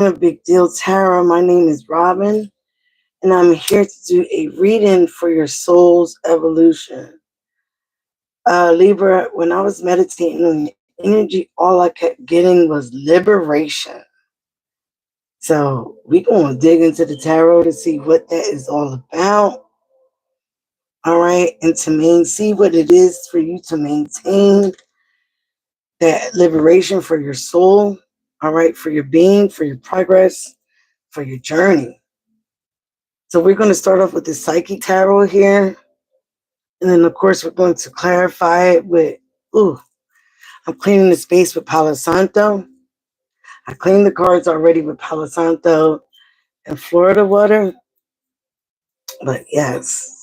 A big deal, Tara. My name is Robin, and I'm here to do a reading for your soul's evolution. Libra, when I was meditating on the energy, all I kept getting was liberation. So we're going to dig into the tarot to see what that is all about. All right, and to see what it is for you to maintain that liberation for your soul. All right, for your being, for your progress, for your journey. So we're going to start off with the Psychic Tarot here. And then, of course, we're going to clarify it with, I'm cleaning the space with Palo Santo. I cleaned the cards already with Palo Santo and Florida water. But yes.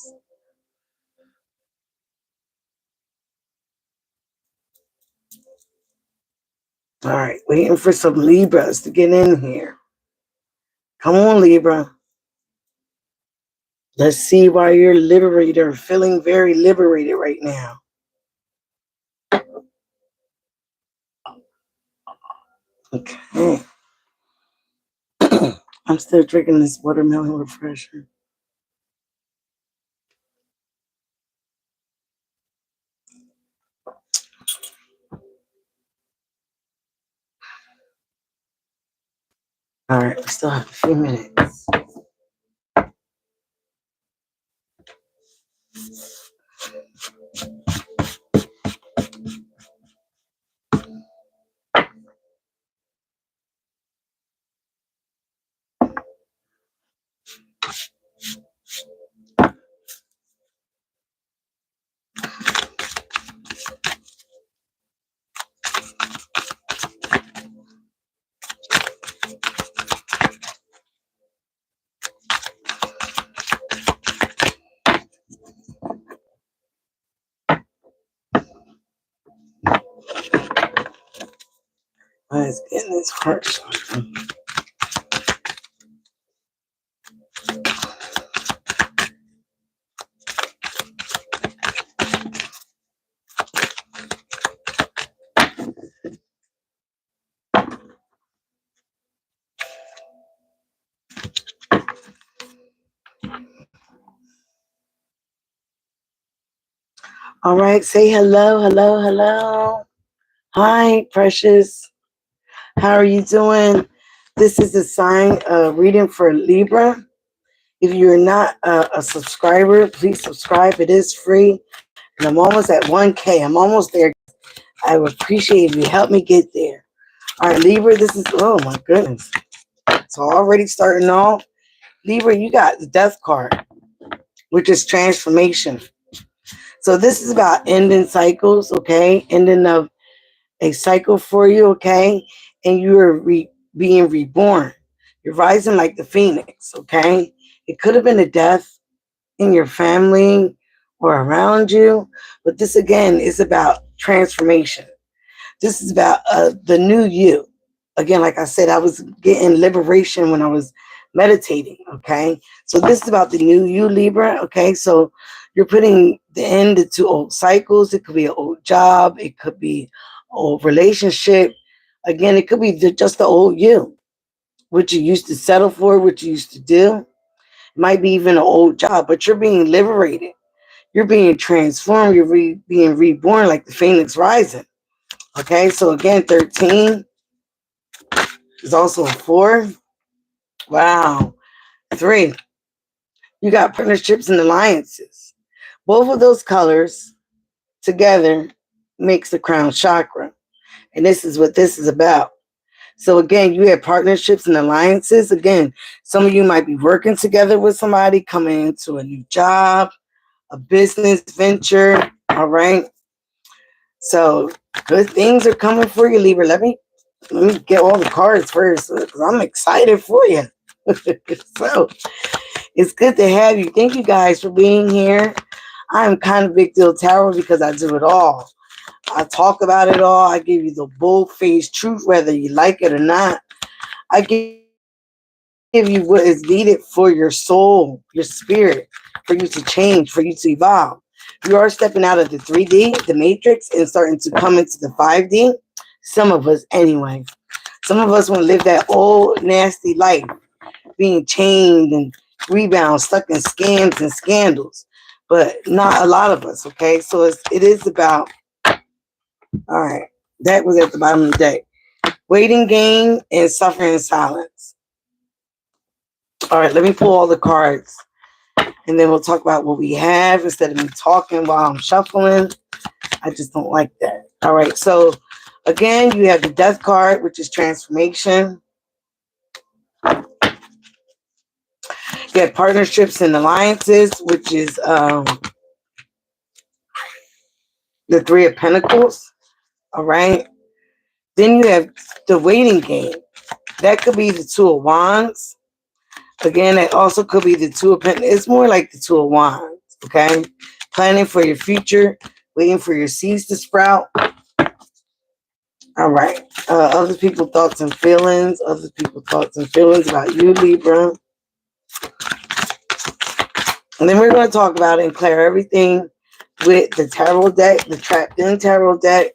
All right, waiting for some Libras to get in here. Come on, Libra. Let's see why you're liberated or feeling very liberated right now. Okay. I'm still drinking this watermelon refresher. All right, we still have a few minutes. It's getting this harsh. All right, say hello, hello, hello. Hi, precious. How are you doing? This is a sign reading for Libra. If you're not a subscriber, please subscribe. It is free. And I'm almost at 1K. I'm almost there. I would appreciate if you help me get there. All right, Libra, this is, oh my goodness. So already starting off, Libra, you got the Death card, which is transformation. So this is about ending cycles, okay? Ending of a cycle for you, okay? And you're being reborn. You're rising like the phoenix, okay? It could have been a death in your family or around you, but this again is about transformation. This is about the new you. Again, like I said, I was getting liberation when I was meditating, okay? So this is about the new you, Libra, okay? So you're putting the end to old cycles. It could be an old job. It could be old relationship. Again, it could be just the old you, what you used to settle for, what you used to do. It might be even an old job, but you're being liberated. You're being transformed. You're being reborn like the phoenix rising. Okay, so again, 13 is also a 4. Wow. 3, you got partnerships and alliances. Both of those colors together makes the crown chakra. And this is what this is about. So again, you have partnerships and alliances. Again, some of you might be working together with somebody, coming into a new job, a business venture. All right. So good things are coming for you, Libra. Let me get all the cards first because I'm excited for you. So it's good to have you. Thank you guys for being here. I'm kind of big deal tarot because I do it all. I talk about it all. I give you the bold-faced truth, whether you like it or not. I give you what is needed for your soul, your spirit, for you to change, for you to evolve. You are stepping out of the 3D, the matrix, and starting to come into the 5D. Some of us anyway. Some of us want to live that old nasty life, being chained and rebound, stuck in scams and scandals. But not a lot of us, okay? So it is about, all right, that was at the bottom of the deck. Waiting game and suffering in silence. All right, let me pull all the cards and then we'll talk about what we have instead of me talking while I'm shuffling. I just don't like that. All right, so again, you have the death card, which is transformation. You have partnerships and alliances, which is the Three of Pentacles. All right. Then you have the waiting game. That could be the Two of Wands. Again, it also could be the Two of Pentacles. It's more like the Two of Wands. Okay. Planning for your future, waiting for your seeds to sprout. All right. Other people's thoughts and feelings. Other people's thoughts and feelings about you, Libra. And then we're going to talk about and clear everything with the tarot deck, the Trapped In Tarot deck.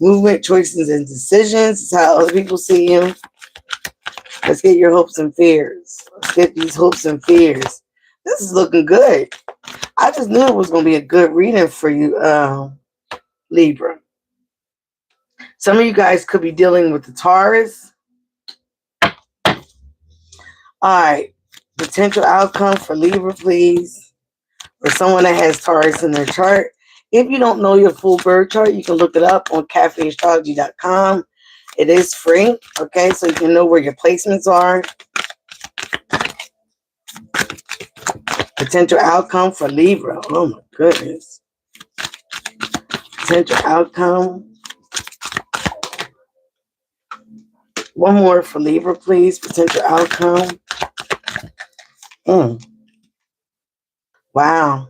Movement, choices, and decisions is how other people see you. Let's get your hopes and fears. Let's get these hopes and fears. This is looking good. I just knew it was going to be a good reading for you, Libra. Some of you guys could be dealing with the Taurus. All right. Potential outcome for Libra, please. Or someone that has Taurus in their chart. If you don't know your full birth chart, you can look it up on cafeastrology.com. It is free, okay? So you can know where your placements are. Potential outcome for Libra. Oh, my goodness. Potential outcome. One more for Libra, please. Potential outcome. Wow.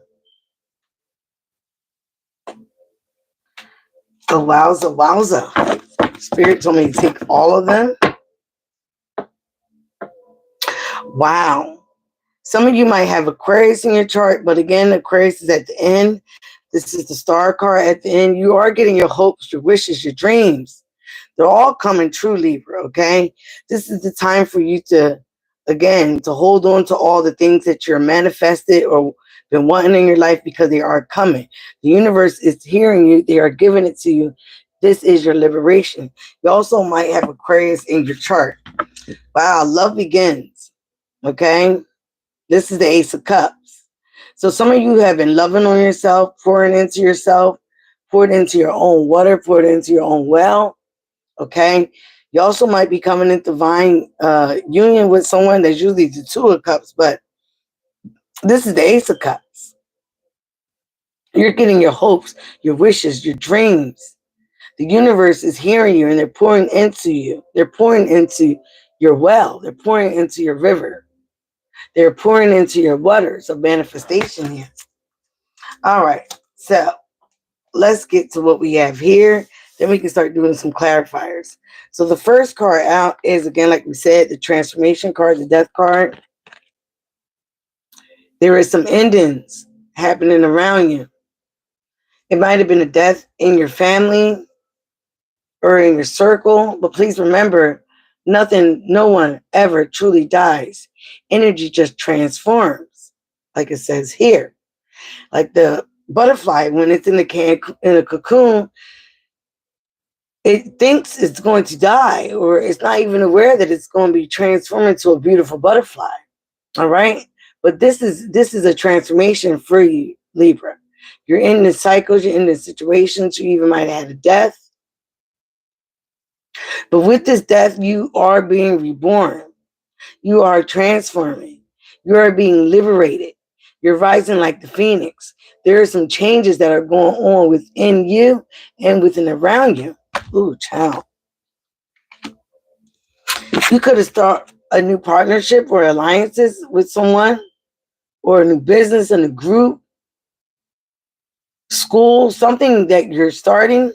Oh, wowza, wowza. Spirit told me to take all of them. Wow. Some of you might have Aquarius in your chart, but again, Aquarius is at the end. This is the star card at the end. You are getting your hopes, your wishes, your dreams. They're all coming true, Libra, okay? This is the time for you to, again, to hold on to all the things that you're manifested or been wanting in your life because they are coming. The universe is hearing you. They are giving it to you. This is your liberation. You also might have Aquarius in your chart. Wow, love begins, okay? This is the Ace of Cups. So some of you have been loving on yourself, pouring into yourself, poured into your own water, poured into your own well. Okay. You also might be coming into divine union with someone that's usually the Two of Cups, but this is the Ace of Cups. You're getting your hopes, your wishes, your dreams. The universe is hearing you and they're pouring into you. They're pouring into your well. They're pouring into your river. They're pouring into your waters of manifestation here. All right. So let's get to what we have here. Then we can start doing some clarifiers. So the first card out is, again, like we said, the transformation card, the death card. There is some endings happening around you. It might have been a death in your family or in your circle, but please remember, no one ever truly dies. Energy just transforms, like it says here. Like the butterfly, when it's in a cocoon, it thinks it's going to die, or it's not even aware that it's going to be transformed into a beautiful butterfly. All right. But this is a transformation for you, Libra. You're in the cycles, you're in the situations, you even might have had a death. But with this death, you are being reborn. You are transforming. You are being liberated. You're rising like the phoenix. There are some changes that are going on within you and within around you. Ooh, child. You could have started a new partnership or alliances with someone, or a new business, a new group, school, something that you're starting.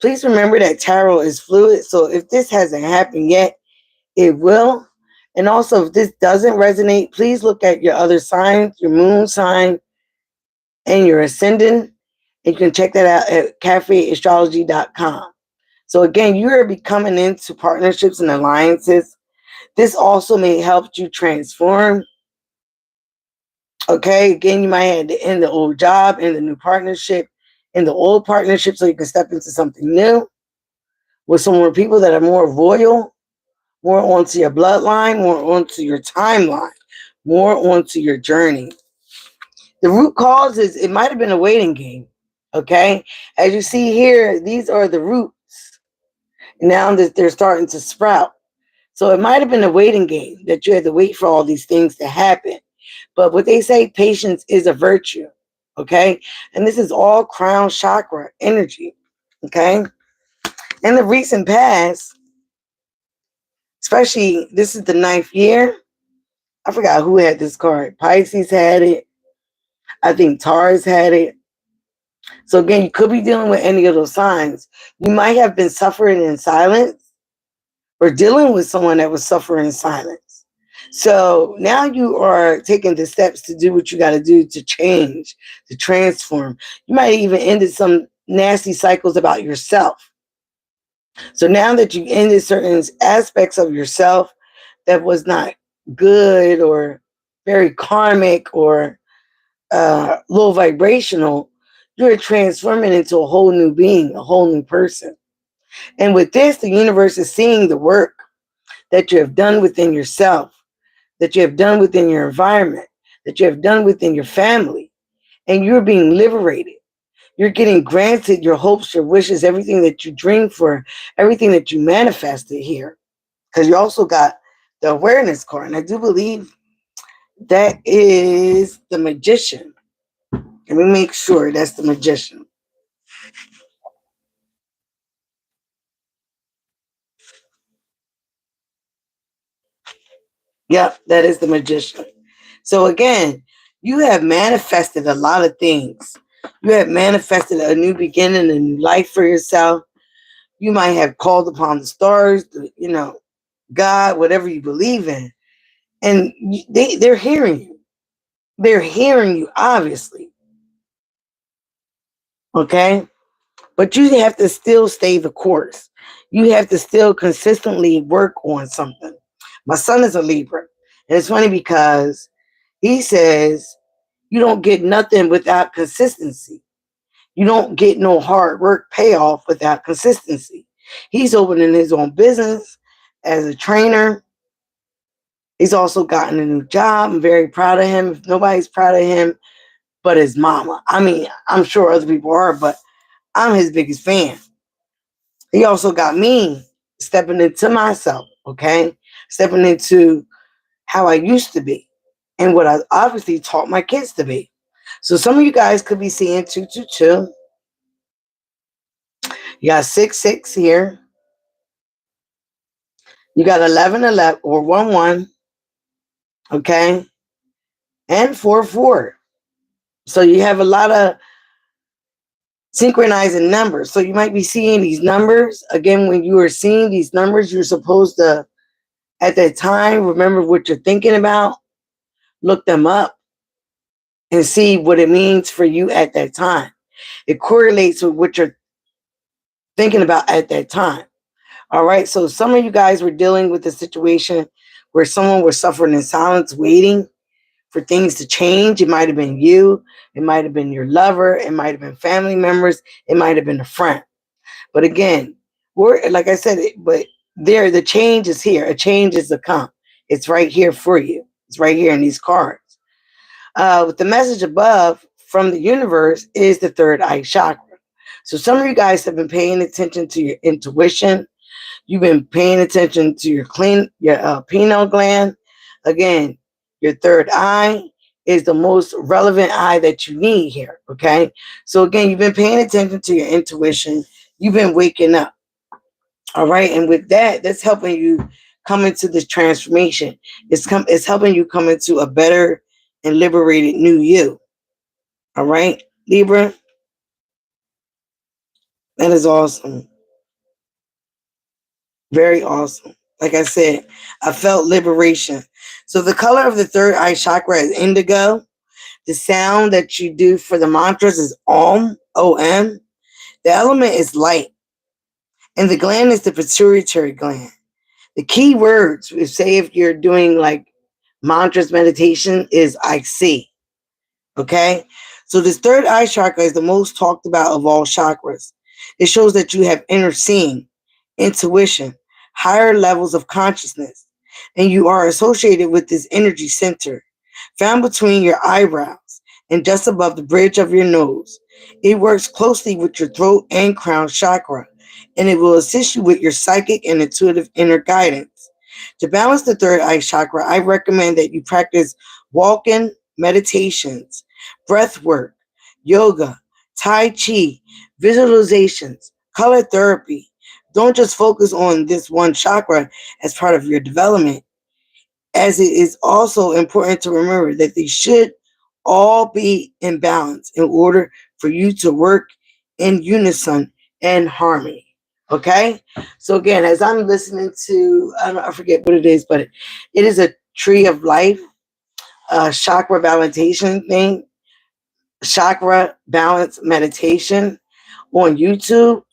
Please remember that tarot is fluid. So if this hasn't happened yet, it will. And also, if this doesn't resonate, please look at your other signs, your moon sign and your ascendant. And you can check that out at cafeastrology.com. So again, you are becoming into partnerships and alliances. This also may help you transform. Okay, again, you might have to end the old job, end the new partnership, in the old partnership so you can step into something new with some more people that are more loyal, more onto your bloodline, more onto your timeline, more onto your journey. The root cause is it might have been a waiting game. Okay, as you see here, these are the roots. Now that they're starting to sprout. So it might have been a waiting game that you had to wait for all these things to happen. But what they say, patience is a virtue. Okay. And this is all crown chakra energy. Okay. In the recent past, especially this is the 9th year. I forgot who had this card. Pisces had it. I think Taurus had it. So again, you could be dealing with any of those signs. You might have been suffering in silence or dealing with someone that was suffering in silence. So now you are taking the steps to do what you got to do to change, to transform. You might even ended some nasty cycles about yourself. So now that you ended certain aspects of yourself that was not good or very karmic or low vibrational, you're transforming into a whole new being, a whole new person. And with this, the universe is seeing the work that you have done within yourself, that you have done within your environment, that you have done within your family, and you're being liberated. You're getting granted your hopes, your wishes, everything that you dreamed for, everything that you manifested here. Because you also got the awareness card. And I do believe that is the magician. Let me make sure that's the magician. Yep, that is the magician. So again, you have manifested a lot of things. You have manifested a new beginning, a new life for yourself. You might have called upon the stars, God, whatever you believe in. And they're hearing you. They're hearing you, obviously. Okay? But you have to still stay the course. You have to still consistently work on something. My son is a Libra. And it's funny because he says you don't get nothing without consistency. You don't get no hard work payoff without consistency. He's opening his own business as a trainer. He's also gotten a new job. I'm very proud of him. If nobody's proud of him but his mama. I mean, I'm sure other people are, but I'm his biggest fan. He also got me stepping into myself, okay? Stepping into how I used to be and what I obviously taught my kids to be. So some of you guys could be seeing 222. You got 6 here. You got 11 or 1 okay? And 4. So you have a lot of synchronizing numbers. So you might be seeing these numbers. Again, when you are seeing these numbers, you're supposed to, at that time, remember what you're thinking about, look them up, and see what it means for you at that time. It correlates with what you're thinking about at that time. All right. So some of you guys were dealing with a situation where someone was suffering in silence, waiting for things to change. It might have been you. It might have been your lover. It might have been family members. It might have been a friend. But again, we're like I said, but the change is here. A change is to come. It's right here for you. It's right here in these cards. With the message above from the universe is the third eye chakra. So some of you guys have been paying attention to your intuition. You've been paying attention to your pineal gland. Again, your third eye is the most relevant eye that you need here. Okay. So again, you've been paying attention to your intuition. You've been waking up. All right. And with that, that's helping you come into this transformation. It's helping you come into a better and liberated new you. All right, Libra. That is awesome. Very awesome. Like I said, I felt liberation. So the color of the third eye chakra is indigo. The sound that you do for the mantras is Om, O-M. The element is light. And the gland is the pituitary gland. The key words, say if you're doing like mantras meditation, is I see. Okay? So this third eye chakra is the most talked about of all chakras. It shows that you have inner seeing, intuition, higher levels of consciousness, and you are associated with this energy center found between your eyebrows and just above the bridge of your nose. It works closely with your throat and crown chakra, and it will assist you with your psychic and intuitive inner guidance. To balance the third eye chakra, I recommend that you practice walk-in meditations, breath work, yoga, tai chi, visualizations, color therapy. Don't just focus on this one chakra as part of your development, as it is also important to remember that they should all be in balance in order for you to work in unison and harmony. Okay? So again, as I'm listening to, I forget what it is, but it is a tree of life, chakra validation thing, chakra balance meditation on YouTube.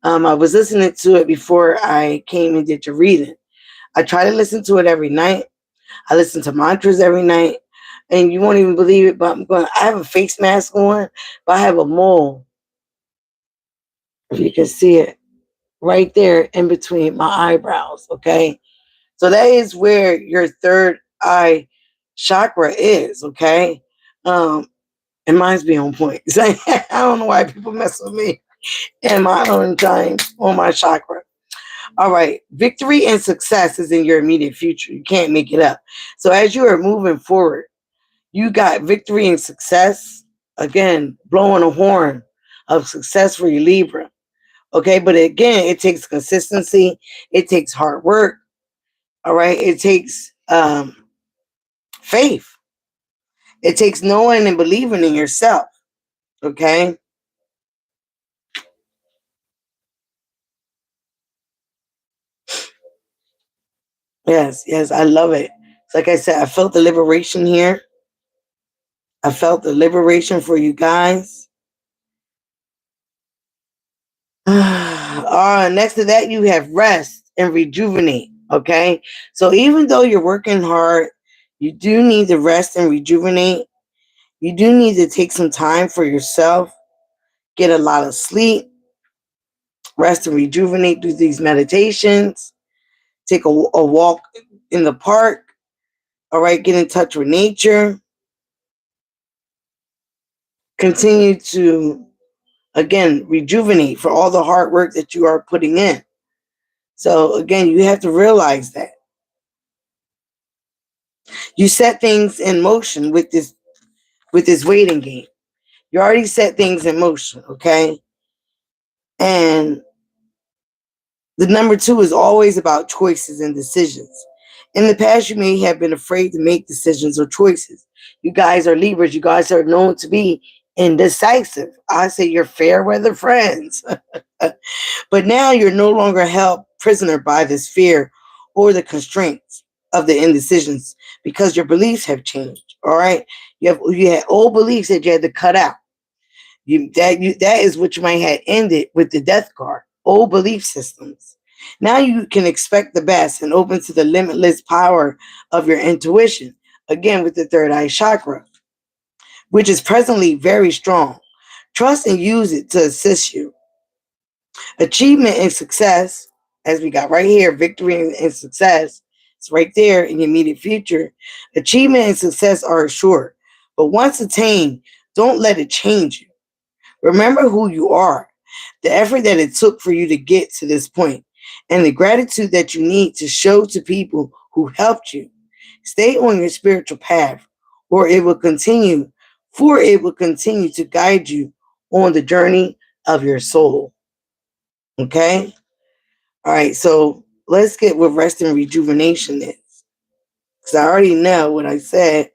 I was listening to it before I came and did your reading. I try to listen to it every night. I listen to mantras every night. And you won't even believe it, but I have a face mask on, but I have a mole, if you can see it, right there in between my eyebrows. Okay. So that is where your third eye chakra is. Okay. And mine's be on point. I don't know why people mess with me and my own time on my chakra. All right. Victory and success is in your immediate future. You can't make it up. So as you are moving forward, you got victory and success. Again, blowing a horn of success for your Libra. Okay. But again, it takes consistency. It takes hard work. All right. It takes faith. It takes knowing and believing in yourself. Okay. Yes. Yes. I love it. Like I said, I felt the liberation here. I felt the liberation for you guys. Next to that, you have rest and rejuvenate. Okay. So even though you're working hard, you do need to rest and rejuvenate. You do need to take some time for yourself, get a lot of sleep, rest and rejuvenate, do these meditations, take a walk in the park. All right. Get in touch with nature. Continue to, again, rejuvenate for all the hard work that you are putting in. So again, you have to realize that you set things in motion with this waiting game. You already set things in motion, okay? And the number two is always about choices and decisions. In the past, you may have been afraid to make decisions or choices. You guys are Libras. You guys are known to be indecisive. I say you're fair weather friends. But now you're no longer held prisoner by this fear or the constraints of the indecisions because your beliefs have changed. All right. You had old beliefs that you had to cut out. That is what you might have ended with the death card. Old belief systems. Now you can expect the best and open to the limitless power of your intuition. Again, with the third eye chakra, which is presently very strong. Trust and use it to assist you. Achievement and success, as we got right here, victory and success, it's right there in your immediate future. Achievement and success are assured, but once attained, don't let it change you. Remember who you are, the effort that it took for you to get to this point, and the gratitude that you need to show to people who helped you. Stay on your spiritual path, or it will continue, for it will continue to guide you on the journey of your soul. Okay? All right, so let's get what rest and rejuvenation is. Because I already know what I said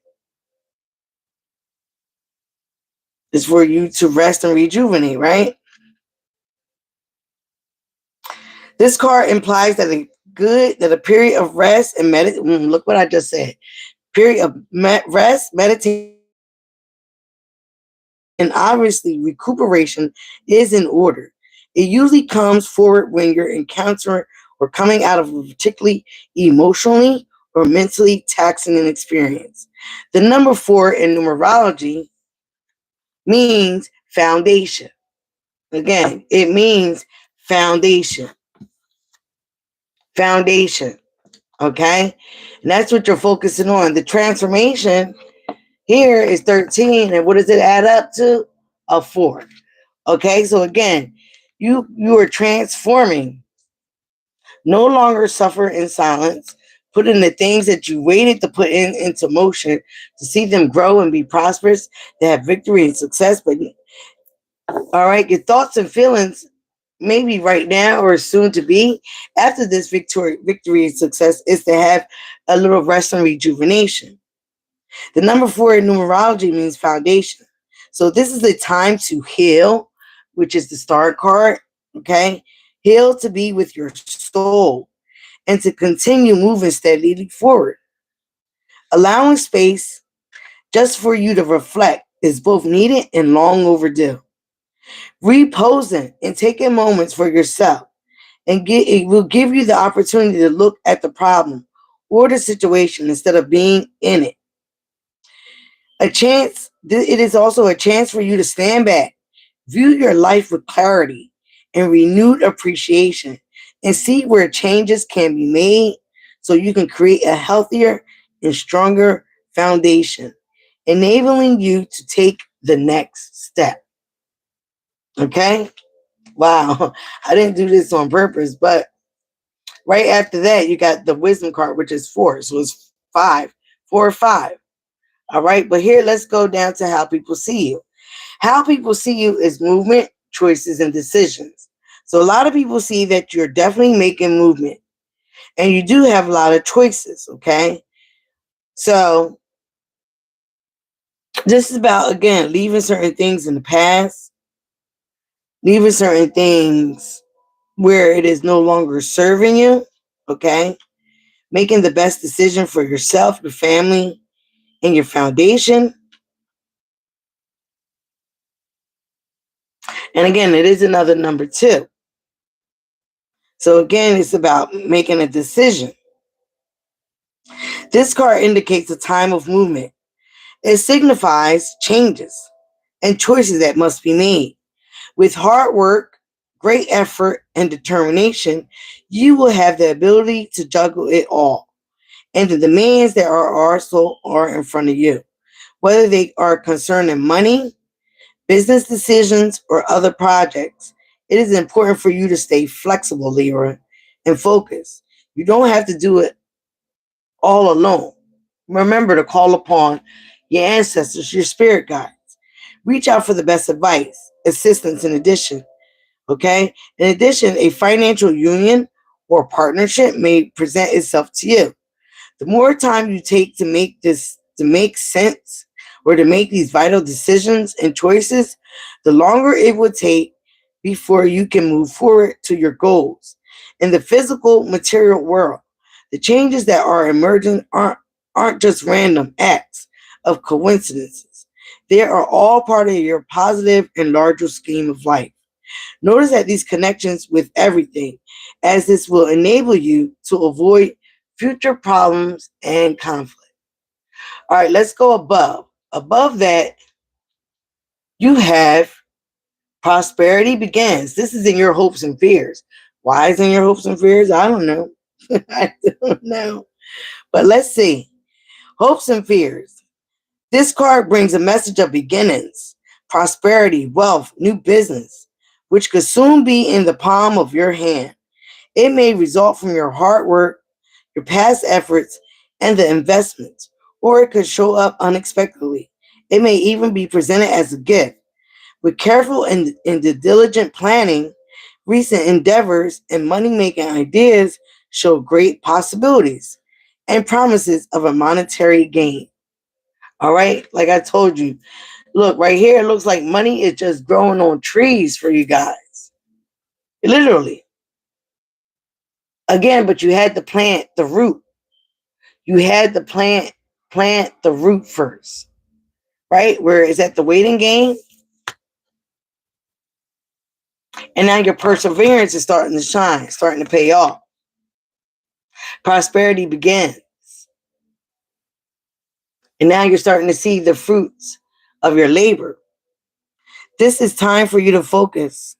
is for you to rest and rejuvenate, right? This card implies that a period of rest and meditation. Look what I just said. Period of rest, meditation, and obviously recuperation is in order. It usually comes forward when you're encountering or coming out of a particularly emotionally or mentally taxing an experience. The number 4 in numerology means foundation. Again, it means foundation. Foundation. Okay? And that's what you're focusing on. The transformation here is 13. And what does it add up to? A 4. Okay? So again, you are transforming. No longer suffer in silence. Put in the things that you waited to put into motion to see them grow and be prosperous, to have victory and success. But all right, your thoughts and feelings, maybe right now or soon to be, after this victory and success, is to have a little rest and rejuvenation. The number 4 in numerology means foundation. So this is the time to heal, which is the star card. Okay, heal to be with your soul and to continue moving steadily forward. Allowing space just for you to reflect is both needed and long overdue. Reposing and taking moments for yourself it will give you the opportunity to look at the problem or the situation instead of being in it. It is also a chance for you to stand back, view your life with clarity and renewed appreciation, and see where changes can be made so you can create a healthier and stronger foundation, enabling you to take the next step. Okay? Wow. I didn't do this on purpose, but right after that, you got the wisdom card, which is 4. So it's 5, 4 or 5. All right. But here, let's go down to how people see you. How people see you is movement, choices, and decisions. So a lot of people see that you're definitely making movement and you do have a lot of choices. Okay. So this is about, again, leaving certain things in the past, leaving certain things where it is no longer serving you. Okay. Making the best decision for yourself, your family, and your foundation. And again, it is another number 2. So again, it's about making a decision. This card indicates a time of movement. It signifies changes and choices that must be made. With hard work, great effort, and determination, you will have the ability to juggle it all and the demands that are in front of you, whether they are concerning money, business decisions, or other projects. It is important for you to stay flexible, Libra, and focus. You don't have to do it all alone. Remember to call upon your ancestors, your spirit guides. Reach out for the best advice, assistance okay? In addition, a financial union or partnership may present itself to you. The more time you take to make sense or to make these vital decisions and choices, the longer it will take before you can move forward to your goals. In the physical material world, the changes that are emerging aren't just random acts of coincidences. They are all part of your positive and larger scheme of life. Notice that these connections with everything, as this will enable you to avoid future problems and conflict. All right, let's go above. Above that, you have prosperity begins. This is in your hopes and fears. Why is in your hopes and fears? I don't know. I don't know. But let's see. Hopes and fears. This card brings a message of beginnings, prosperity, wealth, new business, which could soon be in the palm of your hand. It may result from your hard work, your past efforts, and the investments, or it could show up unexpectedly. It may even be presented as a gift. With careful and diligent planning, recent endeavors and money-making ideas show great possibilities and promises of a monetary gain. All right, like I told you, look right here, it looks like money is just growing on trees for you guys. Literally. Again, but you had to plant the root. You had to plant the root first, right? Where is that the waiting game? And now your perseverance is starting to shine, starting to pay off. Prosperity begins. And now you're starting to see the fruits of your labor. This is time for you to focus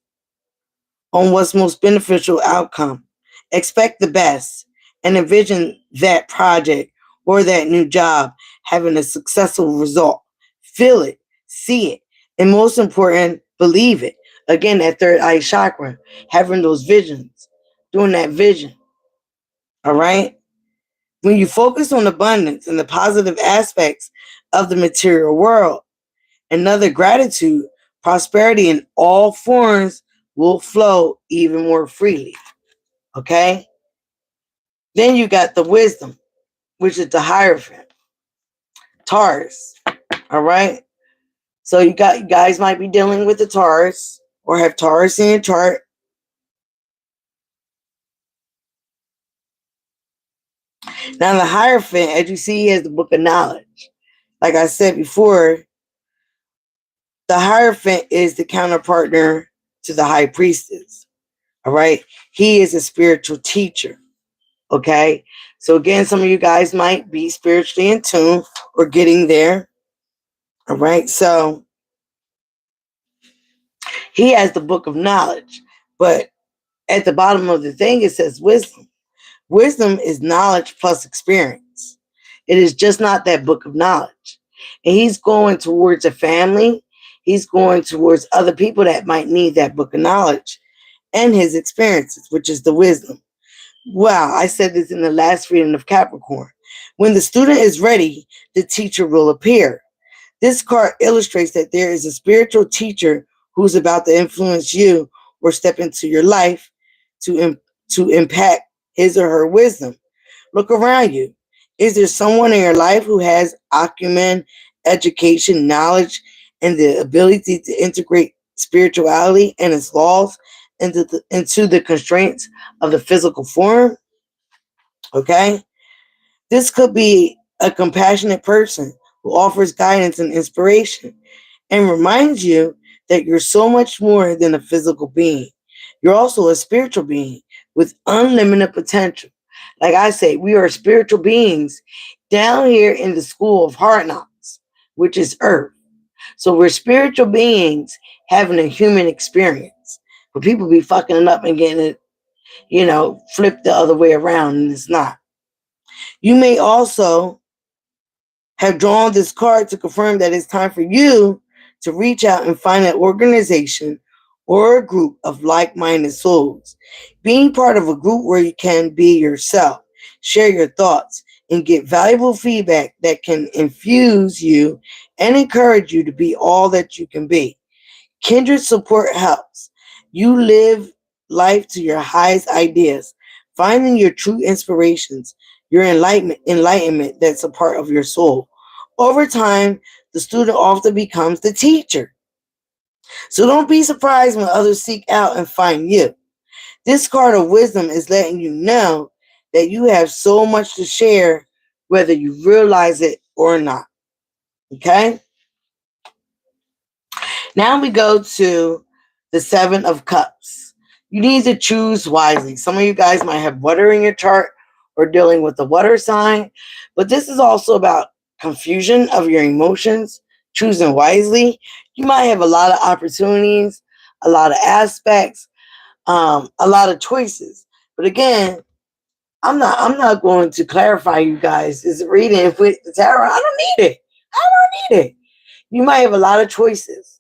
on what's most beneficial outcome. Expect the best and envision that project or that new job having a successful result. Feel it, see it, and most important, believe it. Again, that third eye chakra, having those visions, doing that vision. All right? When you focus on abundance and the positive aspects of the material world, another gratitude, prosperity in all forms will flow even more freely. Okay? Then you got the wisdom, which is the Hierophant, Taurus. All right? So you guys might be dealing with the Taurus or have Taurus in your chart. Now the Hierophant, as you see, has the book of knowledge. Like I said before, the Hierophant is the counterpartner to the High Priestess. All right? He is a spiritual teacher. Okay? So again, some of you guys might be spiritually in tune or getting there. All right? So he has the book of knowledge. But at the bottom of the thing, it says wisdom. Wisdom is knowledge plus experience. It is just not that book of knowledge. And he's going towards a family. He's going towards other people that might need that book of knowledge and his experiences, which is the wisdom. Wow, I said this in the last reading of Capricorn. When the student is ready, the teacher will appear. This card illustrates that there is a spiritual teacher who's about to influence you or step into your life to impact his or her wisdom. Look around you. Is there someone in your life who has acumen, education, knowledge, and the ability to integrate spirituality and its laws into the constraints of the physical form? Okay? This could be a compassionate person who offers guidance and inspiration and reminds you that you're so much more than a physical being. You're also a spiritual being with unlimited potential. Like I say, we are spiritual beings down here in the school of hard knocks, which is earth. So we're spiritual beings having a human experience. But people be fucking it up and getting it, flipped the other way around, and it's not. You may also have drawn this card to confirm that it's time for you to reach out and find an organization or a group of like-minded souls. Being part of a group where you can be yourself, share your thoughts, and get valuable feedback that can infuse you and encourage you to be all that you can be. Kindred support helps you live life to your highest ideas, finding your true inspirations, your enlightenment that's a part of your soul. Over time, the student often becomes the teacher. So don't be surprised when others seek out and find you. This card of wisdom is letting you know that you have so much to share, whether you realize it or not. Okay? Now we go to the Seven of Cups. You need to choose wisely. Some of you guys might have water in your chart or dealing with the water sign, but this is also about confusion of your emotions, choosing wisely. You might have a lot of opportunities, a lot of aspects, a lot of choices. But again, I'm not going to clarify you guys this reading with the tarot. I don't need it. I don't need it. You might have a lot of choices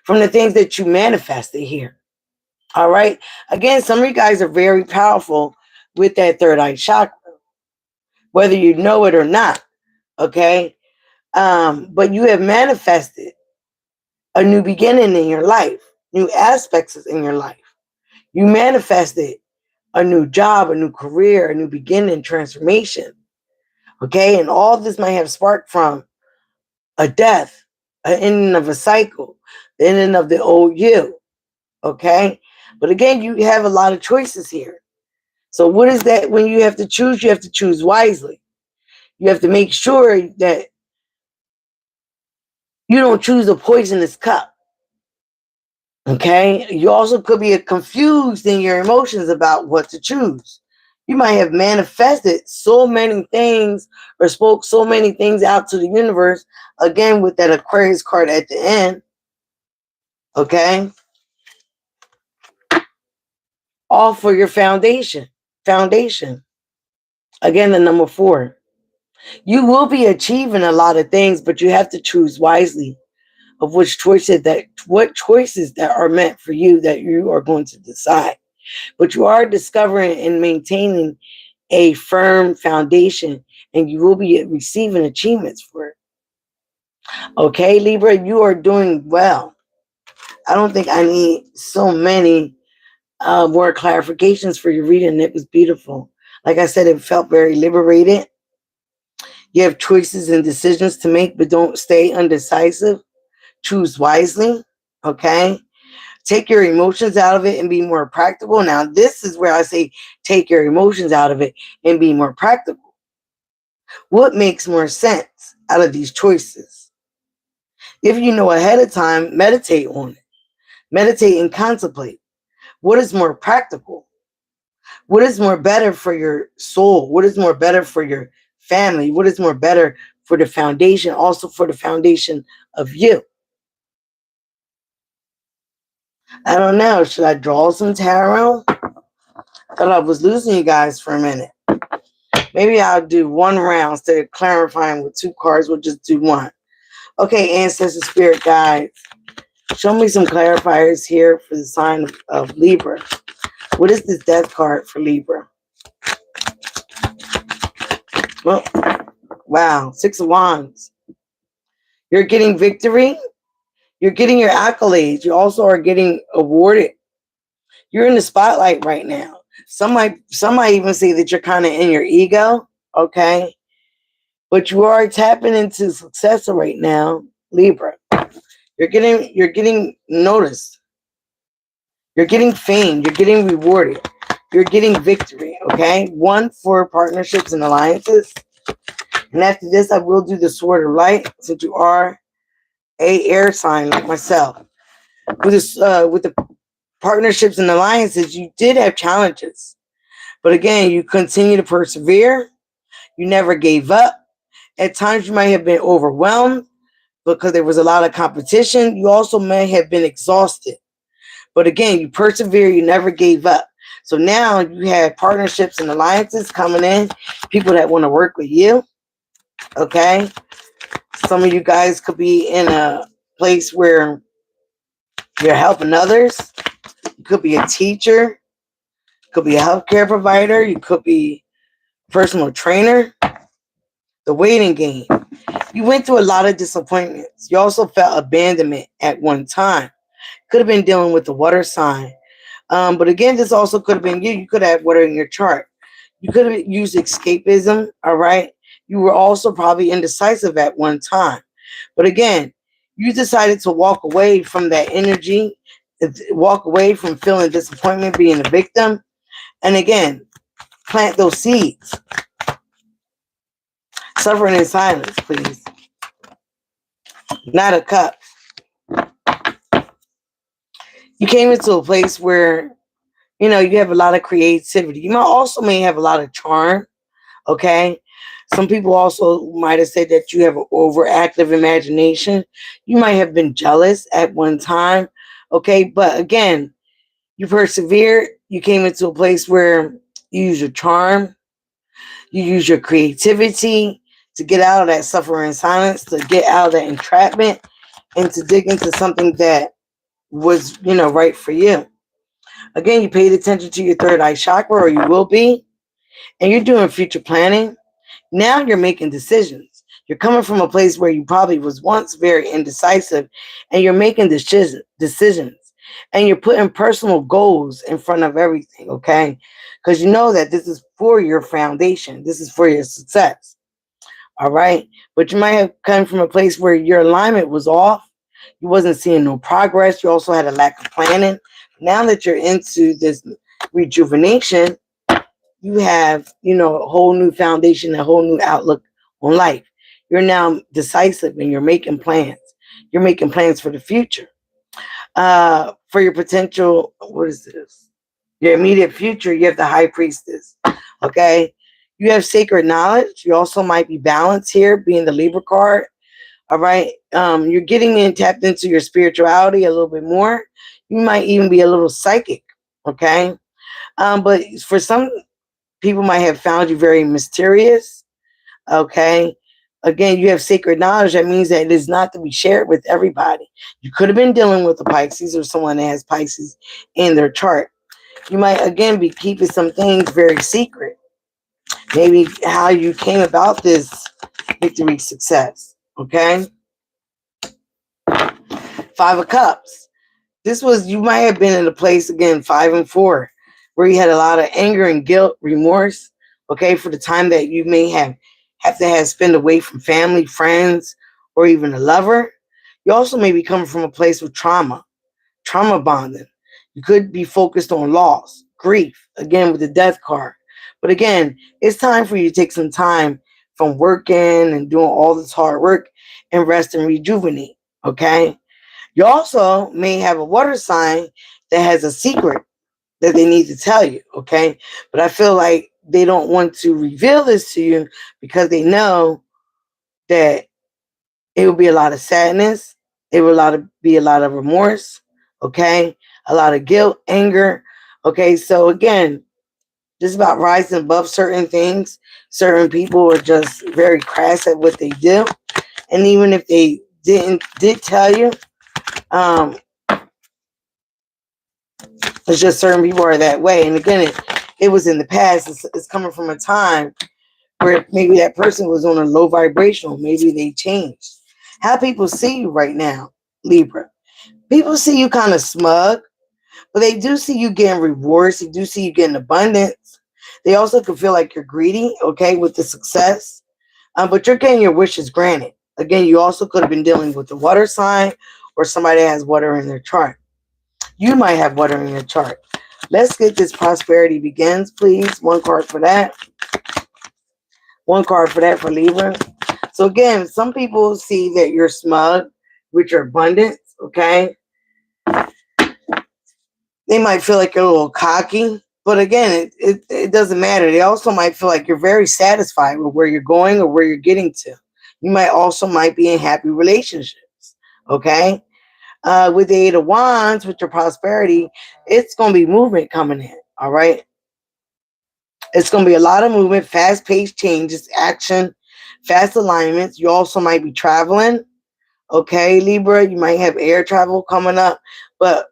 from the things that you manifested here. All right. Again, some of you guys are very powerful with that third eye chakra, whether you know it or not. Okay. But you have manifested a new beginning in your life, new aspects in your life. You manifested a new job, a new career, a new beginning, transformation. Okay. And all this might have sparked from a death, an ending of a cycle, the ending of the old you. Okay. But again, you have a lot of choices here. So what is that? When you have to choose wisely. You have to make sure that you don't choose a poisonous cup. Okay, you also could be confused in your emotions about what to choose. You might have manifested so many things or spoke so many things out to the universe, again, with that Aquarius card at the end. Okay, all for your foundation. Foundation. Again, the number 4. You will be achieving a lot of things, but you have to choose wisely of what choices that are meant for you that you are going to decide. But you are discovering and maintaining a firm foundation, and you will be receiving achievements for it. Okay, Libra, you are doing well. I don't think I need so many more clarifications for your reading. It was beautiful. Like I said, it felt very liberated. You have choices and decisions to make, but don't stay undecisive. Choose wisely. Okay. Take your emotions out of it and be more practical. Now, this is where I say take your emotions out of it and be more practical. What makes more sense out of these choices? If you know ahead of time, meditate on it. Meditate and contemplate. What is more practical? What is more better for your soul? What is more better for your family? What is more better for the foundation, also for the foundation of you? I don't know. Should I draw some tarot? I thought I was losing you guys for a minute. Maybe I'll do one round instead of clarifying with 2 cards. We'll just do one. Okay, Ancestor Spirit Guides. Show me some clarifiers here for the sign of Libra. What is this death card for Libra? Well, wow, 6 of Wands. You're getting victory. You're getting your accolades. You also are getting awarded. You're in the spotlight right now. Some might even say that you're kind of in your ego, okay? But you are tapping into success right now, Libra. You're getting noticed. You're getting fame. You're getting rewarded. You're getting victory, okay? 1 for partnerships and alliances. And after this, I will do the Sword of Light, since you are a air sign like myself. With this, with the partnerships and alliances, you did have challenges. But again, you continue to persevere. You never gave up. At times, you might have been overwhelmed because there was a lot of competition. You also may have been exhausted. But again, you persevere. You never gave up. So now you have partnerships and alliances coming in, people that want to work with you. Okay. Some of you guys could be in a place where you're helping others. You could be a teacher. You could be a healthcare provider. You could be a personal trainer. The waiting game. You went through a lot of disappointments. You also felt abandonment at one time. Could have been dealing with the water sign. But again, this also could have been you. You could have water in your chart. You could have used escapism, all right? You were also probably indecisive at one time. But again, you decided to walk away from that energy, walk away from feeling disappointment, being a victim. And again, plant those seeds. Suffering in silence, please. Not a cup. You came into a place where, you know, you have a lot of creativity. You may have a lot of charm, okay? Some people also might have said that you have an overactive imagination. You might have been jealous at one time, okay? But again, you persevered. You came into a place where you use your charm. You use your creativity to get out of that suffering silence, to get out of that entrapment, and to dig into something that was, you know, right for you. Again, you paid attention to your third eye chakra, or you will be, and you're doing future planning. Now you're making decisions. You're coming from a place where you probably was once very indecisive, and you're making decisions. And you're putting personal goals in front of everything, okay? Because you know that this is for your foundation. This is for your success, all right? But you might have come from a place where your alignment was off. You wasn't seeing no progress. You also had a lack of planning. Now that you're into this rejuvenation, you have, you know, a whole new foundation, a whole new outlook on life. You're now decisive and you're making plans. You're making plans for the future. For your potential, what is this? Your immediate future, you have the high priestess. Okay. You have sacred knowledge. You also might be balanced here, being the Libra card. All right. You're getting in tapped into your spirituality a little bit more. You might even be a little psychic. Okay. But for some people might have found you very mysterious. Okay. Again, you have sacred knowledge. That means that it is not to be shared with everybody. You could have been dealing with a Pisces or someone that has Pisces in their chart. You might again be keeping some things very secret. Maybe how you came about this victory success. Okay. Five of Cups. This was, you might have been in a place again, 5 and 4, where you had a lot of anger and guilt, remorse. Okay, for the time that you may have to have spent away from family, friends, or even a lover. You also may be coming from a place of trauma bonding. You could be focused on loss, grief, again with the death card. But again, it's time for you to take some time from working and doing all this hard work and rest and rejuvenate. Okay. You also may have a water sign that has a secret that they need to tell you. Okay. But I feel like they don't want to reveal this to you because they know that it will be a lot of sadness. It will be a lot of remorse. Okay. A lot of guilt, anger. Okay. So again, just about rising above certain things. Certain people are just very crass at what they do. And even if they did tell you, um, it's just certain people are that way. And again, it was in the past. It's coming from a time where maybe that person was on a low vibrational. Maybe they changed. How people see you right now, Libra. People see you kind of smug, but they do see you getting rewards. They do see you getting abundance. They also can feel like you're greedy, okay, with the success. But you're getting your wishes granted. Again, you also could have been dealing with the water sign or somebody that has water in their chart. You might have water in your chart. Let's get this prosperity begins, please. One card for that. One card for that for Libra. So again, some people see that you're smug with your abundance, okay? They might feel like you're a little cocky, but again, it doesn't matter. They also might feel like you're very satisfied with where you're going or where you're getting to. You might be in happy relationships, okay? With the Eight of Wands, with your prosperity, it's going to be movement coming in, all right? It's going to be a lot of movement, fast-paced changes, action, fast alignments. You also might be traveling, okay, Libra? You might have air travel coming up, but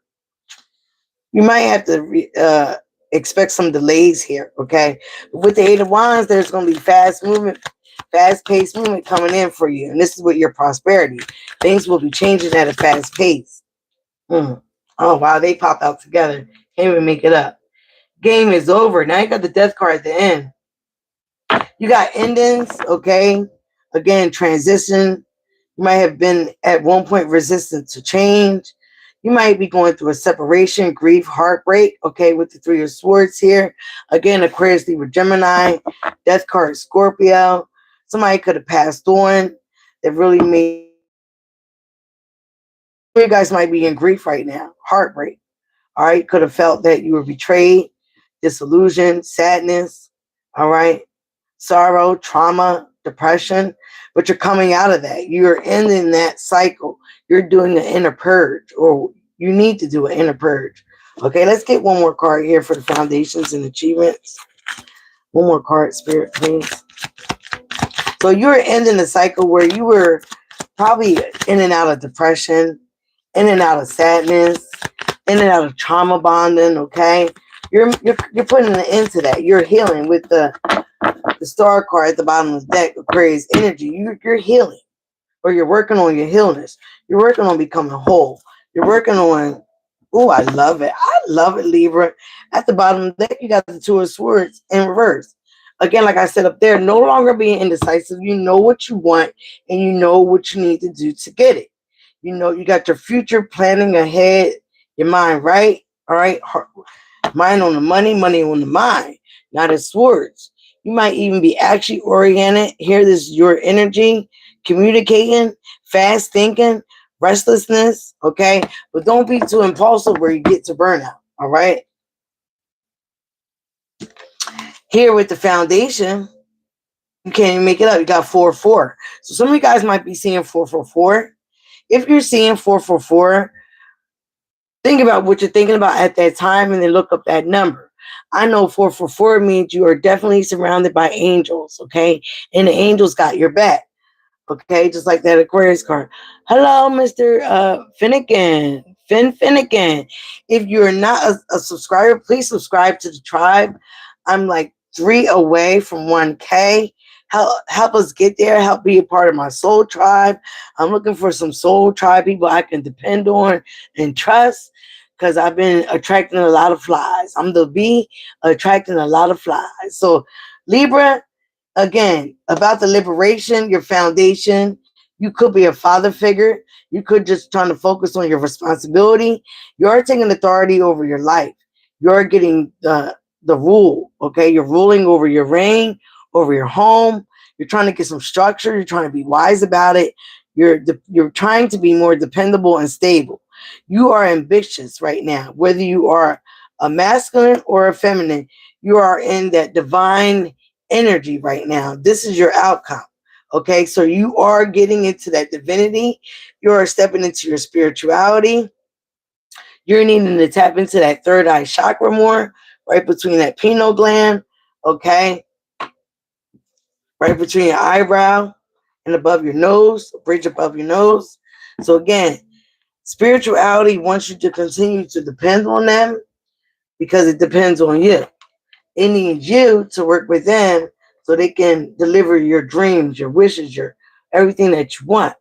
you might have to expect some delays here, okay? With the Eight of Wands, there's going to be fast movement, fast-paced movement coming in for you, and this is with your prosperity. Things will be changing at a fast pace. Oh, wow, they popped out together. Can't even make it up. Game is over. Now you got the death card at the end. You got endings, okay? Again, transition. You might have been at one point resistant to change. You might be going through a separation, grief, heartbreak, okay, with the Three of Swords here. Again, Aquarius, Libra, Gemini, death card, Scorpio. Somebody could have passed on that really made you guys might be in grief right now, heartbreak. All right, could have felt that you were betrayed, disillusioned, sadness. All right, sorrow, trauma, depression, but you're coming out of that. You're ending that cycle. You're doing an inner purge, or you need to do an inner purge. Okay, let's get one more card here for the foundations and achievements. One more card, Spirit, please. So you're ending the cycle where you were probably in and out of depression, in and out of sadness, in and out of trauma bonding, okay? You're putting an end to that. You're healing with the star card at the bottom of the deck, Aquarius energy. You're healing, or you're working on your healness. You're working on becoming whole. You're working on, oh, I love it. I love it, Libra. At the bottom of the deck, you got the Two of Swords in reverse. Again, like I said up there, no longer being indecisive. You know what you want, and you know what you need to do to get it. You know, you got your future planning ahead, your mind right, all right? Mind on the money, money on the mind, not as swords. You might even be action oriented. Here, this is your energy, communicating, fast thinking, restlessness, okay? But don't be too impulsive where you get to burnout, all right? Here with the foundation, you can't even make it up. You got 4-4. So some of you guys might be seeing 4-4-4. If you're seeing 4-4-4, think about what you're thinking about at that time and then look up that number. I know 4-4-4 means you are definitely surrounded by angels, okay? And the angels got your back. Okay, just like that Aquarius card. Hello, Mr. Finnegan. Finnegan. If you're not a subscriber, please subscribe to the tribe. I'm like 3 away from 1K. Help us get there. Help be a part of my soul tribe. I'm looking for some soul tribe people I can depend on and trust because I've been attracting a lot of flies. I'm the bee attracting a lot of flies. So, Libra, again, about the liberation, your foundation. You could be a father figure. You could just trying to focus on your responsibility. You're taking authority over your life. You're getting the rule. Okay, you're ruling over your reign, over your home. You're trying to get some structure. You're trying to be wise about it. You're trying to be more dependable and stable. You are ambitious right now, whether you are a masculine or a feminine. You are in that divine energy right now. This is your outcome. Okay, so you are getting into that divinity. You are stepping into your spirituality. You're needing to tap into that third eye chakra more, right between that pineal gland. Okay, right between your eyebrow and above your nose, bridge above your nose. So again, spirituality wants you to continue to depend on them because it depends on you. It needs you to work with them so they can deliver your dreams, your wishes, your everything that you want,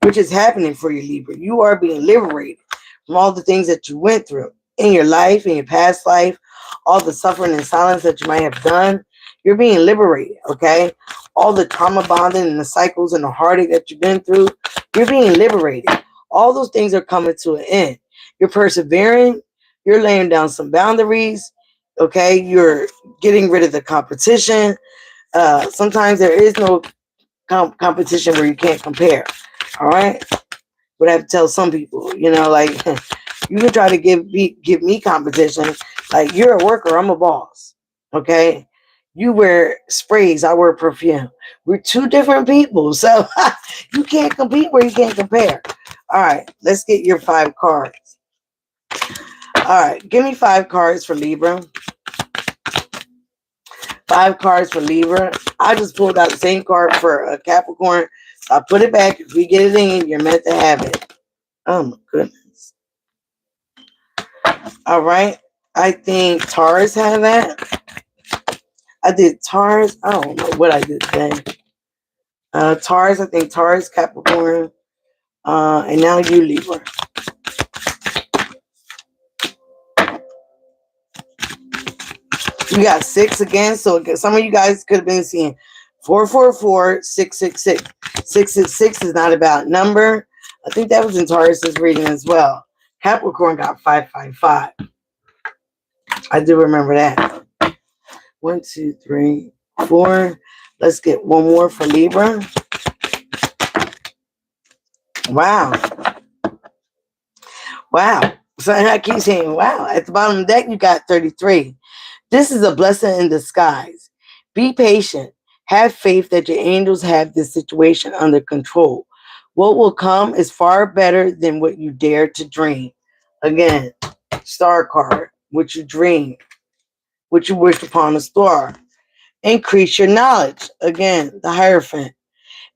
which is happening for you, Libra. You are being liberated from all the things that you went through in your life, in your past life, all the suffering and silence that you might have done. You're being liberated, okay? All the trauma bonding and the cycles and the heartache that you've been through, you're being liberated. All those things are coming to an end. You're persevering. You're laying down some boundaries, okay? You're getting rid of the competition. Sometimes there is no competition where you can't compare, all right? But I have to tell some people, like you can try to give me competition. Like you're a worker, I'm a boss. Okay, you wear sprays, I wear perfume. We're two different people, so you can't compete where you can't compare. All right, let's get your 5 cards. All right, give me 5 cards for Libra. 5 cards for Libra. I just pulled out the same card for a Capricorn. So I put it back. If we get it in, you're meant to have it. Oh my goodness. All right. I think Taurus had that. I did Taurus. I don't know what I did today. Taurus, I think Taurus, Capricorn, and now you, Libra. You got 6 again. So some of you guys could have been seeing 444, 666. 666 is not about number. I think that was in Taurus's reading as well. Capricorn got 555. I do remember that. 1, 2, 3, 4. Let's get one more for Libra. Wow. Wow. So I keep saying, wow. At the bottom of the deck, you got 33. This is a blessing in disguise. Be patient. Have faith that your angels have this situation under control. What will come is far better than what you dare to dream. Again, star card, what you dream, what you wish upon a star. Increase your knowledge. Again, the Hierophant.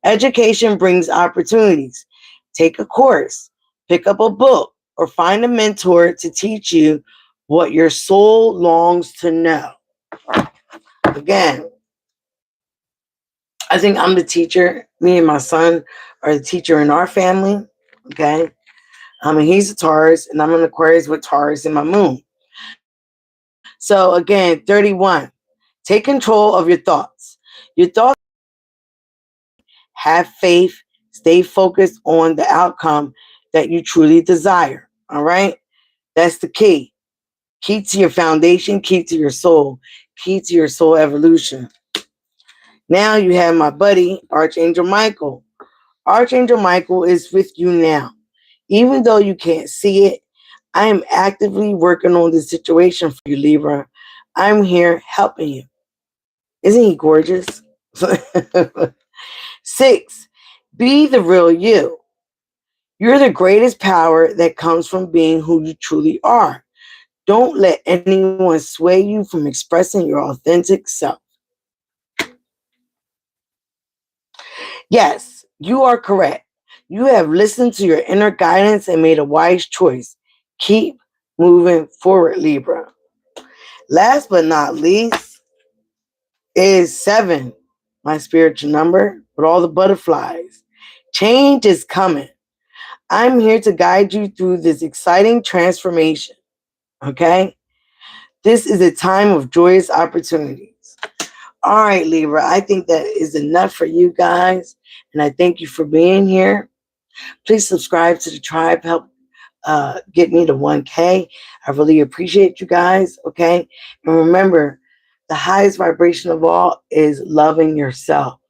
Education brings opportunities. Take a course, pick up a book, or find a mentor to teach you what your soul longs to know. Again, I think I'm the teacher. Me and my son are the teacher in our family. Okay. He's a Taurus, and I'm an Aquarius with Taurus in my moon. So again, 31. Take control of your thoughts. Your thoughts. Have faith. Stay focused on the outcome that you truly desire. All right. That's the key. Key to your foundation, key to your soul, key to your soul evolution. Now you have my buddy, Archangel Michael. Archangel Michael is with you now. Even though you can't see it, I am actively working on this situation for you, Libra. I'm here helping you. Isn't he gorgeous? 6, be the real you. You're the greatest power that comes from being who you truly are. Don't let anyone sway you from expressing your authentic self. Yes, you are correct. You have listened to your inner guidance and made a wise choice. Keep moving forward, Libra. Last but not least is 7, my spiritual number, with all the butterflies. Change is coming. I'm here to guide you through this exciting transformation. Okay? This is a time of joyous opportunities. All right, Libra, I think that is enough for you guys. And I thank you for being here. Please subscribe to the tribe. Help get me to 1K. I really appreciate you guys. Okay. And remember, the highest vibration of all is loving yourself,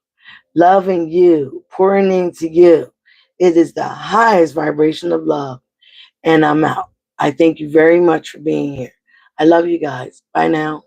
loving you, pouring into you. It is the highest vibration of love. And I'm out. I thank you very much for being here. I love you guys. Bye now.